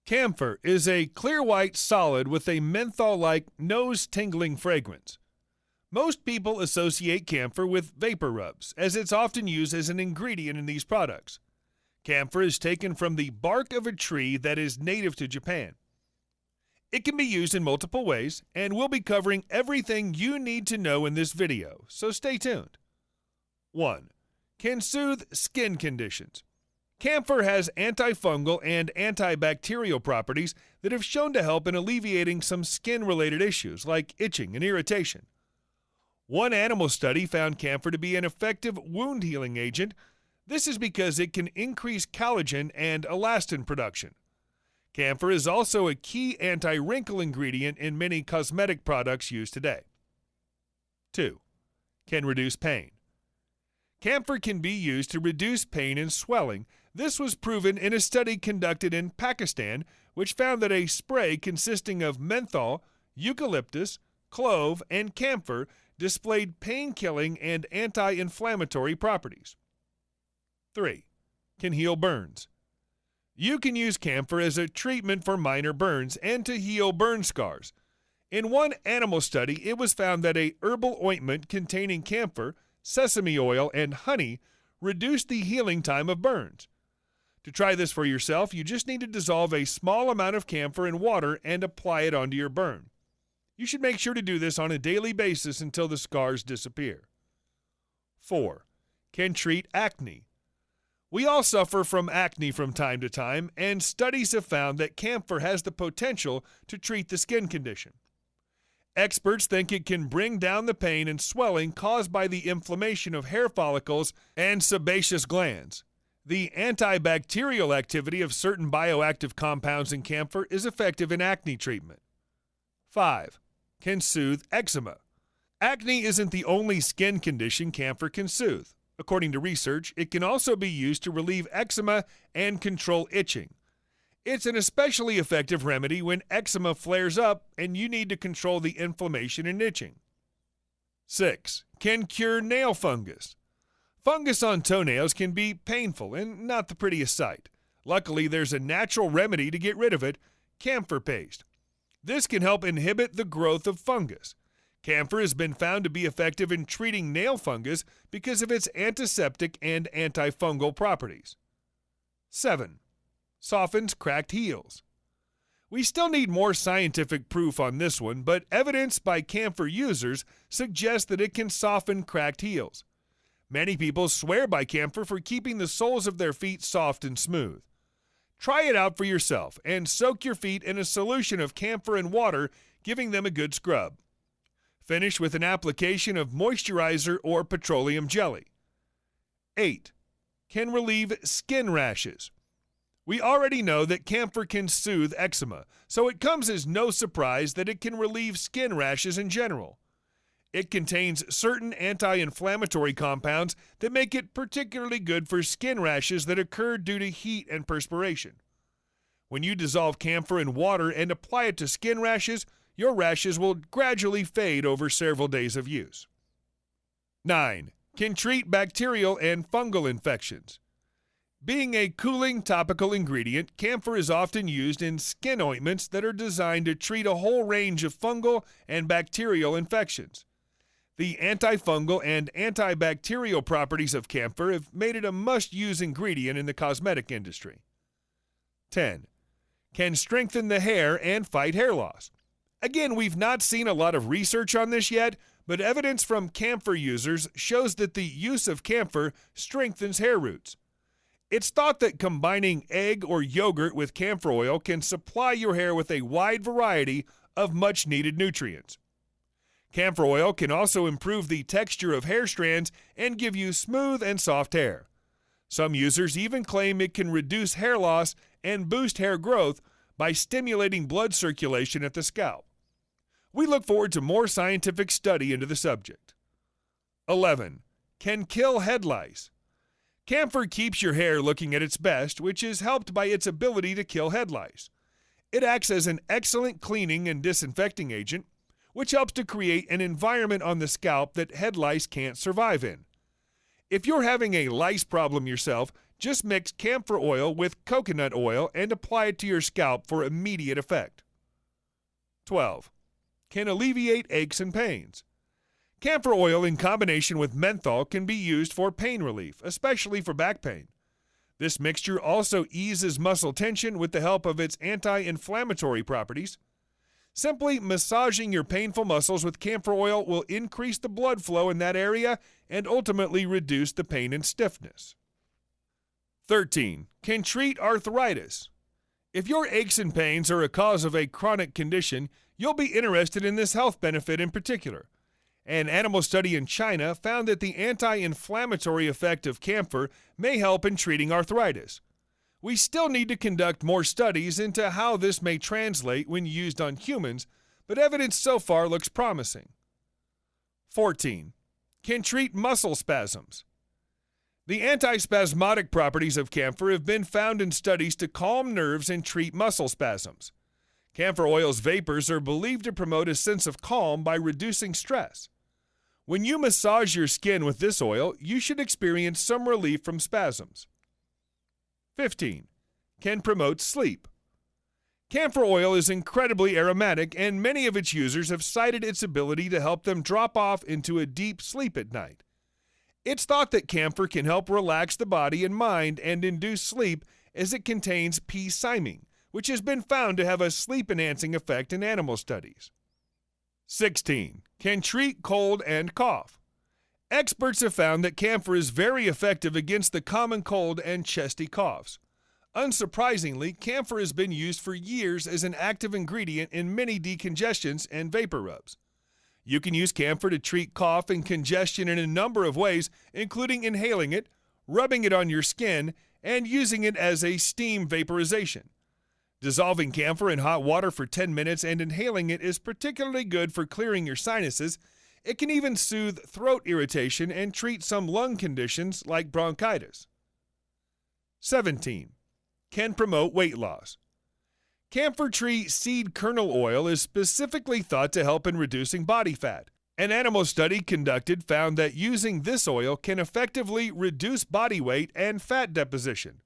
Camphor is a clear white solid with a menthol-like nose-tingling fragrance. Most people associate camphor with vapor rubs, as it's often used as an ingredient in these products. Camphor is taken from the bark of a tree that is native to Japan. It can be used in multiple ways, and we'll be covering everything you need to know in this video, so stay tuned. 1. CanSoothe skin conditions. Camphor has antifungal and antibacterial properties that have shown to help in alleviating some skin-related issues like itching and irritation. One animal study found camphor to be an effective wound healing agent. This is because it can increase collagen and elastin production. Camphor is also a key anti-wrinkle ingredient in many cosmetic products used today. 2. Can reduce pain. Camphor can be used to reduce pain and swelling. This was proven in a study conducted in Pakistan, which found that a spray consisting of menthol, eucalyptus, clove, and camphor displayed pain-killing and anti-inflammatory properties. 3. Can heal burns. You can use camphor as a treatment for minor burns and to heal burn scars. In one animal study, it was found that a herbal ointment containing camphor, sesame oil, and honey reduced the healing time of burns. To try this for yourself, you just need to dissolve a small amount of camphor in water and apply it onto your burn. You should make sure to do this on a daily basis until the scars disappear. 4. Can treat acne. We all suffer from acne from time to time, and studies have found that camphor has the potential to treat the skin condition. Experts think it can bring down the pain and swelling caused by the inflammation of hair follicles and sebaceous glands. The antibacterial activity of certain bioactive compounds in camphor is effective in acne treatment. 5. Can soothe eczema. Acne isn't the only skin condition camphor can soothe. According to research, it can also be used to relieve eczema and control itching. It's an especially effective remedy when eczema flares up and you need to control the inflammation and itching. 6. Can cure nail fungus. Fungus on toenails can be painful and not the prettiest sight. Luckily, there's a natural remedy to get rid of it, camphor paste. This can help inhibit the growth of fungus. Camphor has been found to be effective in treating nail fungus because of its antiseptic and antifungal properties. 7. Softens cracked heels. We still need more scientific proof on this one, but evidence by camphor users suggests that it can soften cracked heels. Many people swear by camphor for keeping the soles of their feet soft and smooth. Try it out for yourself and soak your feet in a solution of camphor and water, giving them a good scrub. Finish with an application of moisturizer or petroleum jelly. 8. Can relieve skin rashes. We already know that camphor can soothe eczema, so it comes as no surprise that it can relieve skin rashes in general. It contains certain anti-inflammatory compounds that make it particularly good for skin rashes that occur due to heat and perspiration. When you dissolve camphor in water and apply it to skin rashes, your rashes will gradually fade over several days of use. 9. Can treat bacterial and fungal infections. Being a cooling topical ingredient, camphor is often used in skin ointments that are designed to treat a whole range of fungal and bacterial infections. The antifungal and antibacterial properties of camphor have made it a must-use ingredient in the cosmetic industry. 10. Can strengthen the hair and fight hair loss. Again, we've not seen a lot of research on this yet, but evidence from camphor users shows that the use of camphor strengthens hair roots. It's thought that combining egg or yogurt with camphor oil can supply your hair with a wide variety of much-needed nutrients. Camphor oil can also improve the texture of hair strands and give you smooth and soft hair. Some users even claim it can reduce hair loss and boost hair growth by stimulating blood circulation at the scalp. We look forward to more scientific study into the subject. 11. Can kill head lice. Camphor keeps your hair looking at its best, which is helped by its ability to kill head lice. It acts as an excellent cleaning and disinfecting agent, which helps to create an environment on the scalp that head lice can't survive in. If you're having a lice problem yourself, Just mix camphor oil with coconut oil and apply it to your scalp for immediate effect. 12. Can alleviate aches and pains. Camphor oil in combination with menthol can be used for pain relief, especially for back pain. This mixture also eases muscle tension with the help of its anti-inflammatory properties. Simply massaging your painful muscles with camphor oil will increase the blood flow in that area and ultimately reduce the pain and stiffness. 13. Can treat arthritis. If your aches and pains are a cause of a chronic condition, you'll be interested in this health benefit in particular. An animal study in China found that the anti-inflammatory effect of camphor may help in treating arthritis. We still need to conduct more studies into how this may translate when used on humans, but evidence so far looks promising. 14. Can treat muscle spasms. The antispasmodic properties of camphor have been found in studies to calm nerves and treat muscle spasms. Camphor oil's vapors are believed to promote a sense of calm by reducing stress. When you massage your skin with this oil, you should experience some relief from spasms. 15. Can promote sleep. Camphor oil is incredibly aromatic, and many of its users have cited its ability to help them drop off into a deep sleep at night. It's thought that camphor can help relax the body and mind and induce sleep as it contains P-cymine, which has been found to have a sleep-enhancing effect in animal studies. 16. Can treat cold and cough. Experts have found that camphor is very effective against the common cold and chesty coughs. Unsurprisingly, camphor has been used for years as an active ingredient in many decongestants and vapor rubs. You can use camphor to treat cough and congestion in a number of ways, including inhaling it, rubbing it on your skin, and using it as a steam vaporization. Dissolving camphor in hot water for 10 minutes and inhaling it is particularly good for clearing your sinuses. It can even soothe throat irritation and treat some lung conditions like bronchitis. 17. Can promote weight loss. Camphor tree seed kernel oil is specifically thought to help in reducing body fat. An animal study conducted found that using this oil can effectively reduce body weight and fat deposition.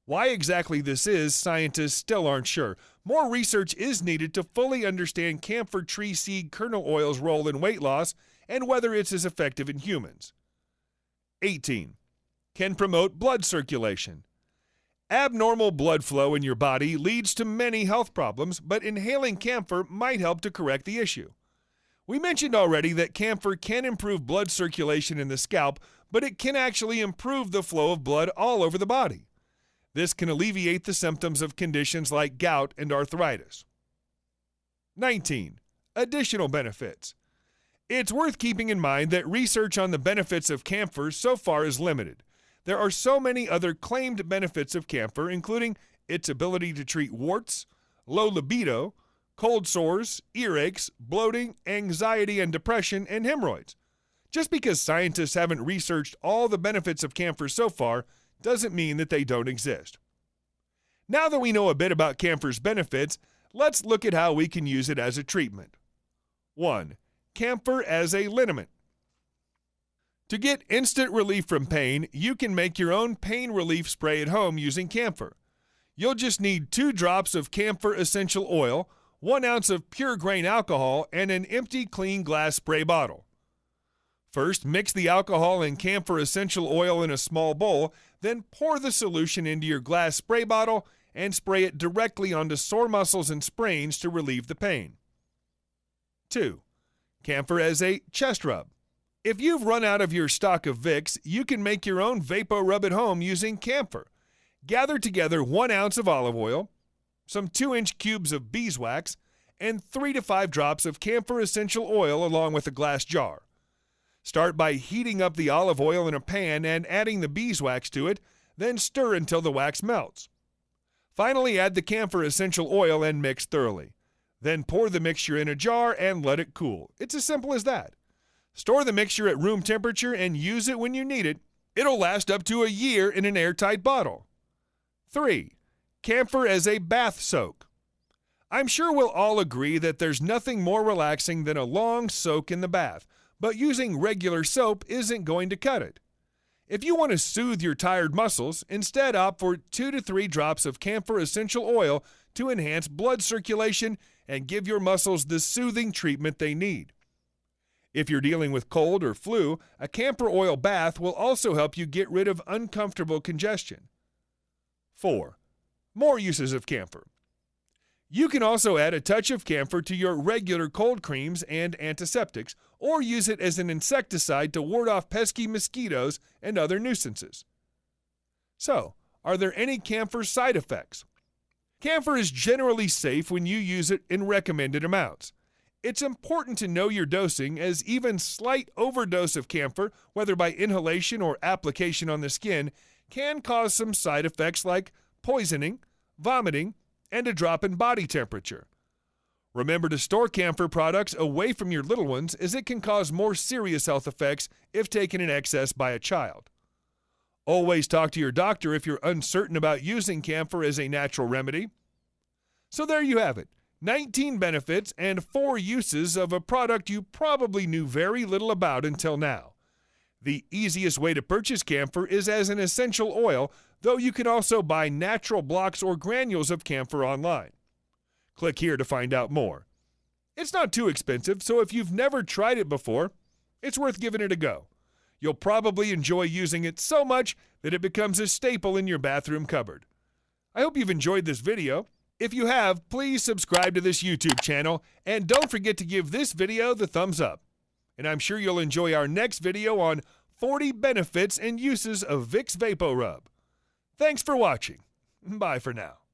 Why exactly this is, scientists still aren't sure. More research is needed to fully understand camphor tree seed kernel oil's role in weight loss and whether it's as effective in humans. 18. Can promote blood circulation. Abnormal blood flow in your body leads to many health problems, but inhaling camphor might help to correct the issue. We mentioned already that camphor can improve blood circulation in the scalp, but it can actually improve the flow of blood all over the body. This can alleviate the symptoms of conditions like gout and arthritis. 19. Additional benefits. It's worth keeping in mind that research on the benefits of camphor so far is limited. There are so many other claimed benefits of camphor, including its ability to treat warts, low libido, cold sores, earaches, bloating, anxiety and depression, and hemorrhoids. Just because scientists haven't researched all the benefits of camphor so far doesn't mean that they don't exist. Now that we know a bit about camphor's benefits, let's look at how we can use it as a treatment. 1. Camphor as a liniment. To get instant relief from pain, you can make your own pain relief spray at home using camphor. You'll just need 2 drops of camphor essential oil, 1 ounce of pure grain alcohol, and an empty clean glass spray bottle. First, mix the alcohol and camphor essential oil in a small bowl, then pour the solution into your glass spray bottle and spray it directly onto sore muscles and sprains to relieve the pain. 2. Camphor as a chest rub. If you've run out of your stock of Vicks, you can make your own vapor rub at home using camphor. Gather together 1 ounce of olive oil, some 2-inch cubes of beeswax, and 3 to 5 drops of camphor essential oil along with a glass jar. Start by heating up the olive oil in a pan and adding the beeswax to it, then stir until the wax melts. Finally, add the camphor essential oil and mix thoroughly. Then pour the mixture in a jar and let it cool. It's as simple as that. Store the mixture at room temperature and use it when you need it. It'll last up to a year in an airtight bottle. 3. Camphor as a bath soak. I'm sure we'll all agree that there's nothing more relaxing than a long soak in the bath, but using regular soap isn't going to cut it. If you want to soothe your tired muscles, instead opt for 2 to 3 drops of camphor essential oil to enhance blood circulation and give your muscles the soothing treatment they need. If you're dealing with cold or flu, a camphor oil bath will also help you get rid of uncomfortable congestion. 4. More uses of camphor. You can also add a touch of camphor to your regular cold creams and antiseptics, or use it as an insecticide to ward off pesky mosquitoes and other nuisances. So, are there any camphor side effects? Camphor is generally safe when you use it in recommended amounts. It's important to know your dosing, as even slight overdose of camphor, whether by inhalation or application on the skin, can cause some side effects like poisoning, vomiting, and a drop in body temperature. Remember to store camphor products away from your little ones, as it can cause more serious health effects if taken in excess by a child. Always talk to your doctor if you're uncertain about using camphor as a natural remedy. So there you have it, 19 benefits and 4 uses of a product you probably knew very little about until now. The easiest way to purchase camphor is as an essential oil, though you can also buy natural blocks or granules of camphor online. Click here to find out more. It's not too expensive, so if you've never tried it before, it's worth giving it a go. You'll probably enjoy using it so much that it becomes a staple in your bathroom cupboard. I hope you've enjoyed this video. If you have, please subscribe to this YouTube channel, and don't forget to give this video the thumbs up. And I'm sure you'll enjoy our next video on 40 benefits and uses of Vicks VapoRub. Thanks for watching. Bye for now.